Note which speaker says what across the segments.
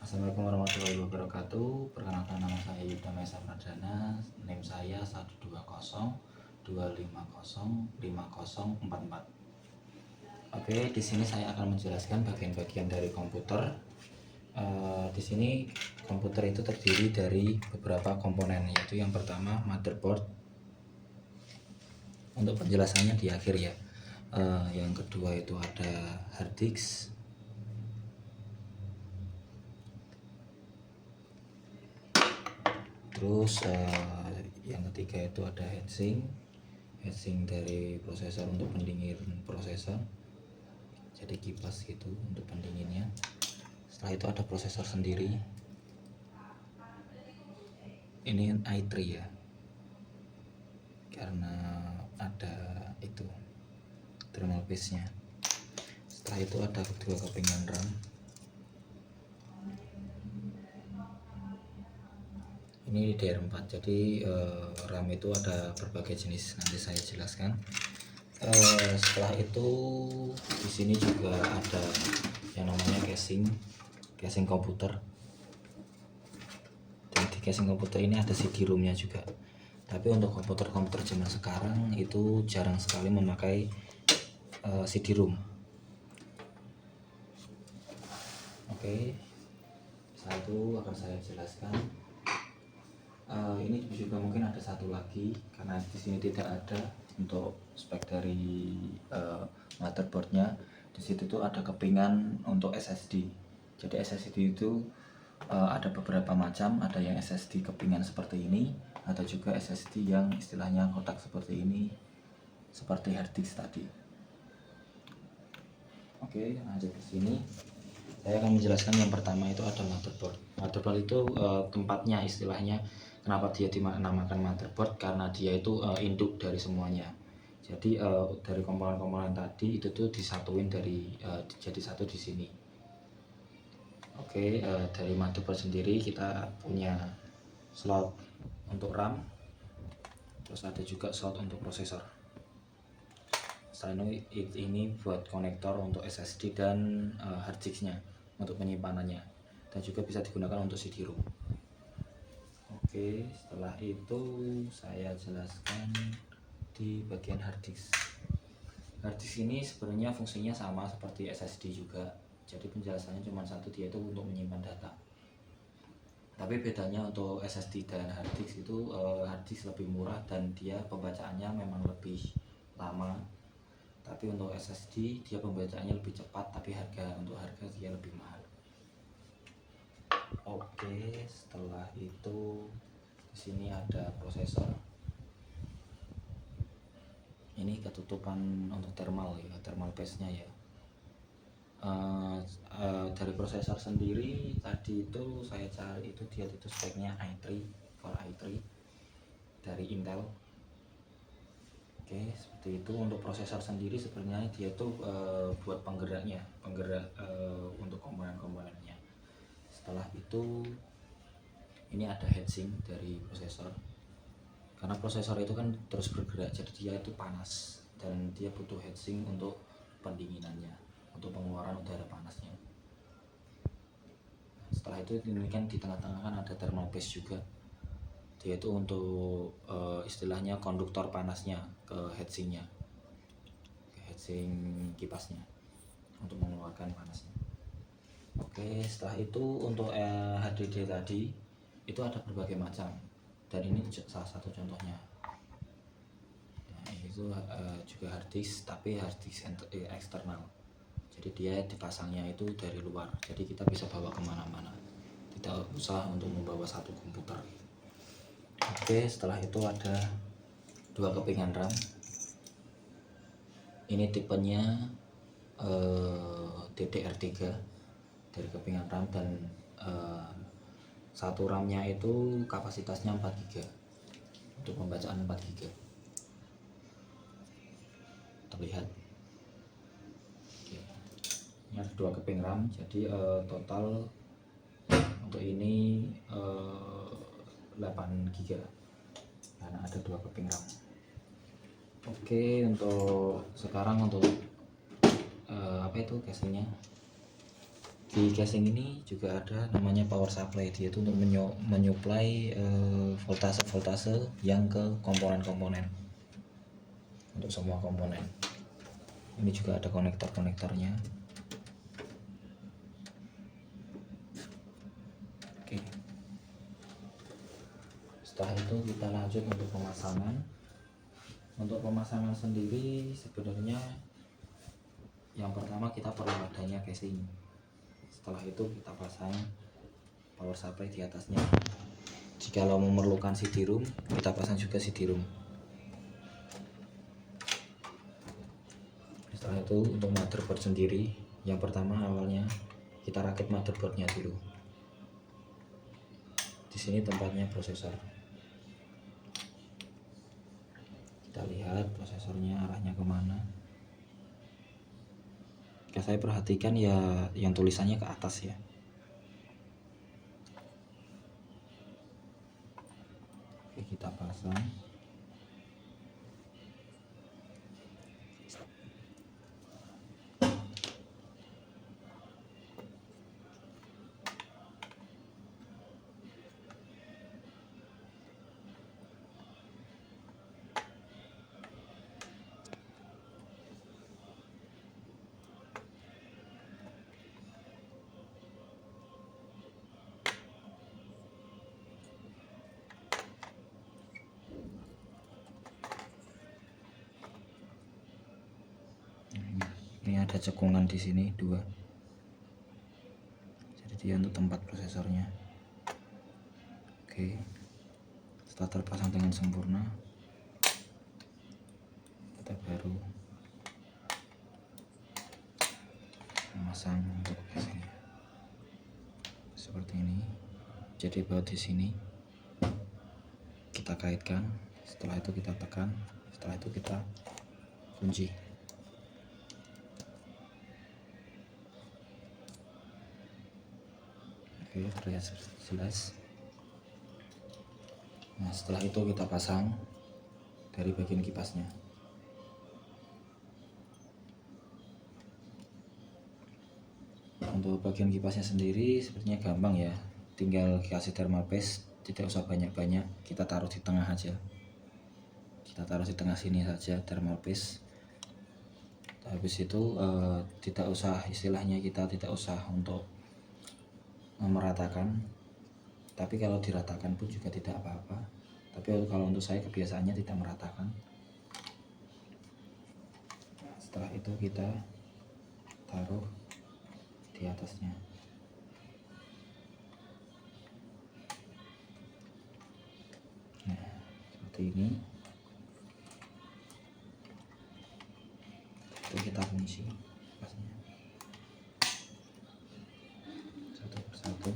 Speaker 1: Assalamualaikum warahmatullahi wabarakatuh. Perkenalkan, nama saya Yuda Mesa Pradana. NIM saya 12025050544. Oke, di sini saya akan menjelaskan bagian-bagian dari komputer. Di sini komputer itu terdiri dari beberapa komponen, yaitu yang pertama motherboard. Untuk penjelasannya di akhir ya. Yang kedua itu ada hard disk. Terus yang ketiga itu ada heatsink dari prosesor untuk pendingin prosesor, jadi kipas gitu untuk pendinginnya. Setelah itu ada prosesor sendiri, ini i3 ya, karena ada itu thermal paste nya. Setelah itu ada kedua kepingan RAM. Ini DR4, jadi RAM itu ada berbagai jenis, nanti saya jelaskan. Setelah itu di sini juga ada yang namanya casing komputer. Dan di casing komputer ini ada CD-ROM-nya juga. Tapi untuk komputer zaman sekarang itu jarang sekali memakai CD-ROM. Oke, setelah itu akan saya jelaskan. Ini juga mungkin ada satu lagi, karena di sini tidak ada untuk spek dari motherboardnya. Di situ tuh ada kepingan untuk SSD. Jadi SSD itu ada beberapa macam, ada yang SSD kepingan seperti ini, ada juga SSD yang istilahnya kotak seperti ini, seperti hard disk tadi. Oke, lanjut ke sini. Saya akan menjelaskan yang pertama itu ada motherboard. Motherboard itu tempatnya, istilahnya kenapa dia dinamakan motherboard, karena dia itu induk dari semuanya. Jadi dari komponen-komponen tadi itu tuh disatuin jadi satu di sini. Oke, dari motherboard sendiri kita punya slot untuk RAM, terus ada juga slot untuk prosesor. Setelah ini buat konektor untuk SSD dan hard disk-nya untuk penyimpanannya, dan juga bisa digunakan untuk CD-ROM. Oke, setelah itu saya jelaskan di bagian hard disk. Hard disk ini sebenarnya fungsinya sama seperti SSD juga, jadi penjelasannya cuma satu, dia itu untuk menyimpan data. Tapi bedanya untuk SSD dan hard disk itu hard disk lebih murah dan dia pembacaannya memang lebih lama. Tapi untuk SSD dia pembacaannya lebih cepat, tapi untuk harga dia lebih mahal. Oke, setelah itu di sini ada prosesor. Ini ketutupan untuk thermal ya, thermal paste-nya ya. Dari prosesor sendiri tadi itu saya cari itu dia itu speknya i3, Core i3 dari Intel. Oke, seperti itu. Untuk prosesor sendiri sebenarnya dia itu buat penggerak untuk komponen-komponennya. Setelah itu ini ada heatsink dari prosesor, karena prosesor itu kan terus bergerak, jadi dia itu panas dan dia butuh heatsink untuk pendinginannya, untuk pengeluaran udara panasnya. Setelah itu ini kan di tengah-tengah kan ada thermal paste juga, dia itu untuk istilahnya konduktor panasnya ke heatsinknya, ke heatsink kipasnya untuk mengeluarkan panasnya. Oke, setelah itu untuk HDD tadi itu ada berbagai macam, dan ini salah satu contohnya. Nah, itu juga hard disk, tapi hard disk eksternal, jadi dia dipasangnya itu dari luar, jadi kita bisa bawa kemana-mana, tidak usah untuk membawa satu komputer. Oke, setelah itu ada dua kepingan RAM. Ini tipenya DDR3 dari kepingan RAM, dan satu RAM-nya itu kapasitasnya 4 GB untuk pembacaan 4 GB. Terlihat. Oke. Ini ada dua keping RAM, jadi total untuk ini 8 GB karena ada dua keping RAM. Oke, untuk sekarang untuk apa itu casingnya. Di casing ini juga ada namanya power supply, dia itu untuk menyuplai voltase yang ke komponen-komponen, untuk semua komponen. Ini juga ada konektornya. Oke. Setelah itu kita lanjut untuk pemasangan. Untuk pemasangan sendiri sebenarnya yang pertama kita perlu adanya casing. Setelah itu kita pasang power supply di atasnya. Jika lo memerlukan CD-ROM, kita pasang juga CD-ROM. Setelah itu untuk motherboard sendiri, yang pertama awalnya kita rakit motherboardnya dulu. Di sini tempatnya prosesor. Kita lihat prosesornya arahnya kemana. Saya perhatikan ya yang tulisannya ke atas ya. Oke, kita pasang. Ini ada cekungan di sini 2. Jadi dia untuk tempat prosesornya. Oke. Setelah terpasang dengan sempurna, kita baru memasang untuk casingnya. Seperti ini. Jadi baut di sini kita kaitkan. Setelah itu kita tekan. Setelah itu kita kunci. Oke, terlihat jelas. Nah, setelah itu kita pasang dari bagian kipasnya. Untuk bagian kipasnya sendiri sepertinya gampang ya, tinggal kasih thermal paste, tidak usah banyak-banyak, kita taruh di tengah aja. Kita taruh di tengah sini saja thermal paste. Habis itu tidak usah, istilahnya kita tidak usah untuk meratakan, tapi kalau diratakan pun juga tidak apa-apa. Tapi kalau untuk saya kebiasaannya tidak meratakan. Setelah itu kita taruh di atasnya. Nah, seperti ini. Itu kita kunci pasnya. Satu persatu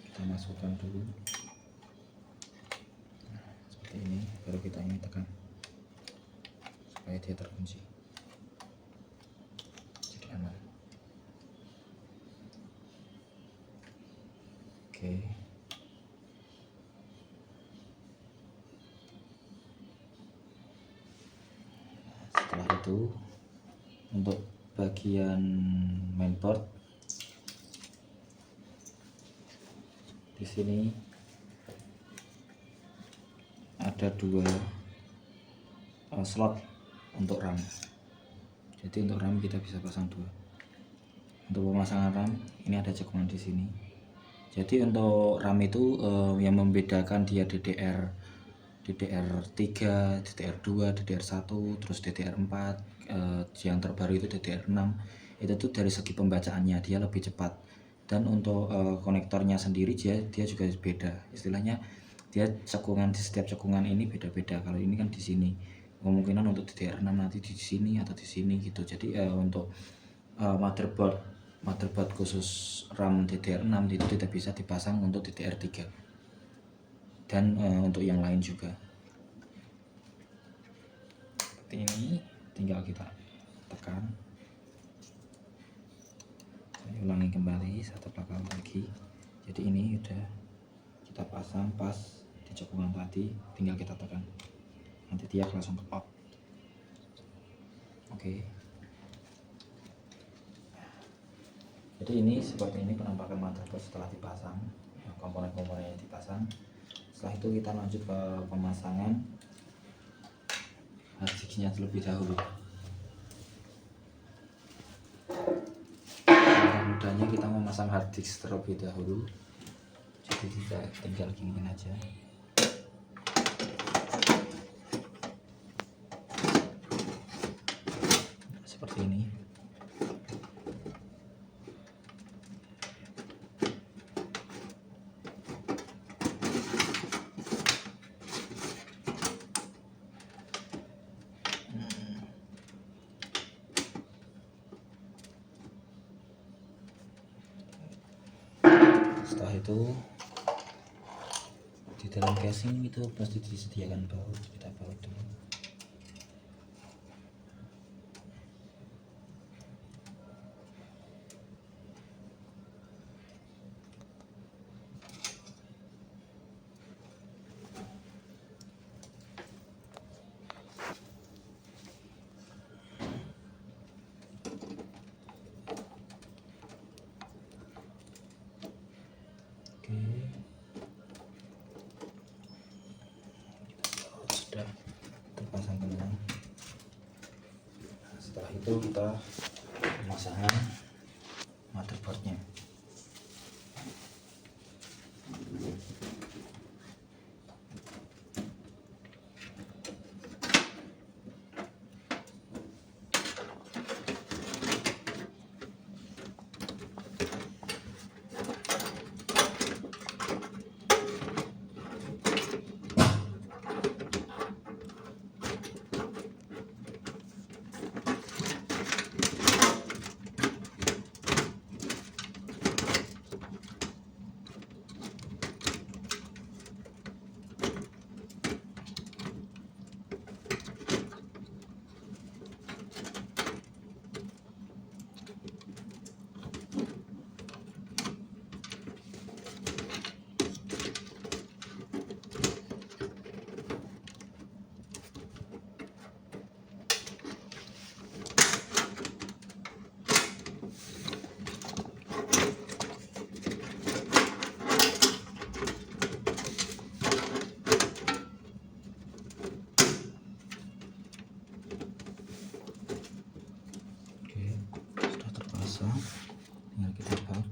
Speaker 1: kita masukkan dulu. Nah, seperti ini, baru kita ini tekan supaya dia terkunci. Jadi aman. Oke. Setelah itu untuk bagian mainboard di sini ada 2 slot untuk RAM. Jadi untuk RAM kita bisa pasang 2. Untuk pemasangan RAM ini ada cekungan di sini. Jadi untuk RAM itu yang membedakan dia DDR3, DDR2, DDR1, terus DDR4, yang terbaru itu DDR6. Itu tuh dari segi pembacaannya dia lebih cepat. Dan untuk konektornya sendiri dia juga beda. Istilahnya dia cekungan, di setiap cekungan ini beda-beda. Kalau ini kan di sini, kemungkinan untuk DDR6 nanti di sini atau di sini gitu. Jadi untuk motherboard khusus RAM DDR6 itu tidak bisa dipasang untuk DDR3 dan untuk yang lain juga. Seperti ini, tinggal kita tekan. Saya ulangi kembali satu kali lagi. Jadi ini udah kita pasang pas di cekungan tadi, tinggal kita tekan, nanti dia langsung ke off. Oke. Jadi ini seperti ini penampakan motherboard setelah dipasang, komponen-komponennya dipasang. Setelah itu kita lanjut ke pemasangan harddisknya terlebih dahulu. Mudahnya kita memasang harddisk terlebih dahulu, jadi tidak tinggal gini aja. Seperti ini. Setelah itu di dalam casing itu pasti disediakan baut, kita baut dulu. Sudah terpasang tenang. Setelah itu kita pemasangan motherboardnya. Sudah terpasang, tinggal kita baut.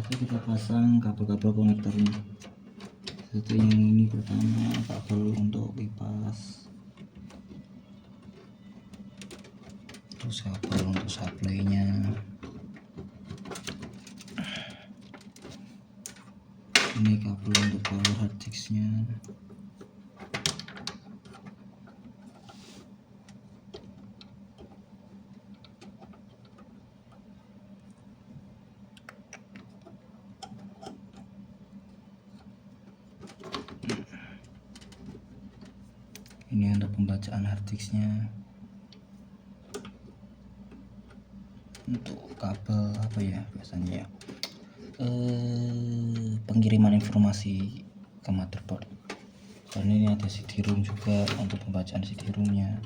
Speaker 2: kita pasang kabel-kabel konektornya. Satu yang ini pertama kabel untuk kipas, terus kabel untuk supply-nya, ini kabel untuk power hard disk-nya, ini untuk pembacaan hard disk-nya. Untuk kabel apa ya biasanya ya, pengiriman informasi ke motherboard. Dan ini ada CD-ROM juga untuk pembacaan CD-ROM-nya.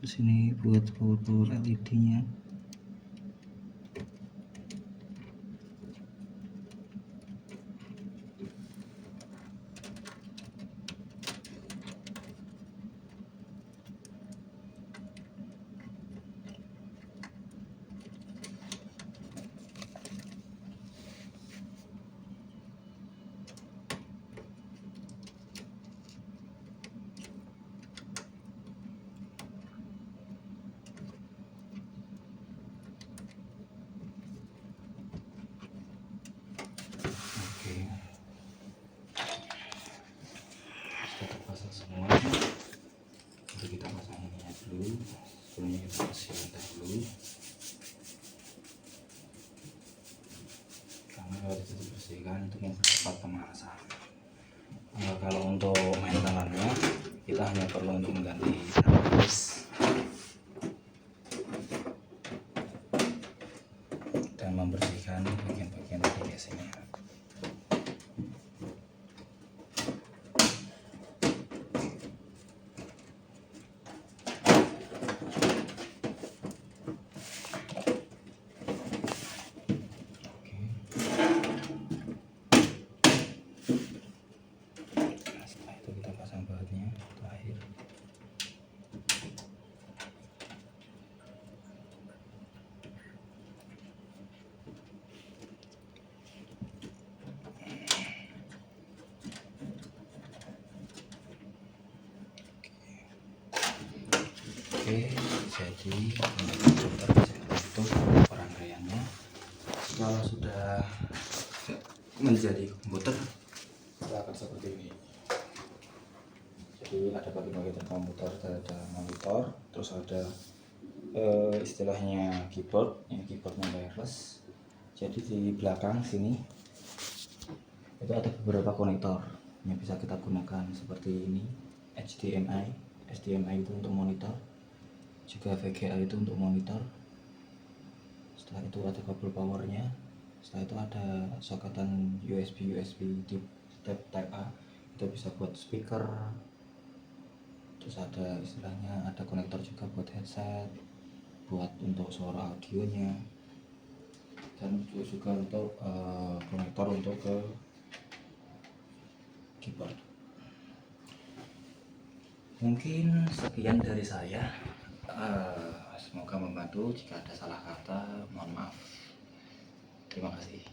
Speaker 2: Di sini buat power LED-nya. Sudah terpasang semua. Jadi kita pasang ininya dulu. Sebelumnya kita kasih lantah dulu, karena kalau itu dibersihkan untuk mempercepat pemanasan. Kalau untuk maintenance-nya kita hanya perlu untuk mengganti disk dan membersihkan bagian-bagian biasanya. Oke, jadi komputer itu perangkaiannya. Kalau sudah menjadi komputer, kita akan seperti ini. Jadi ada bagian-bagian komputer, ada monitor, terus ada istilahnya keyboard. Ini keyboardnya wireless. Jadi di belakang sini itu ada beberapa konektor yang bisa kita gunakan seperti ini. HDMI itu untuk monitor, juga VGA itu untuk monitor. Setelah itu ada kabel powernya. Setelah itu ada soketan USB di Type A, itu bisa buat speaker. Terus ada istilahnya ada konektor juga buat headset, buat untuk suara audionya, dan juga untuk konektor untuk ke keyboard. Mungkin sekian dari saya. Semoga membantu. Jika ada salah kata, mohon maaf. Terima kasih.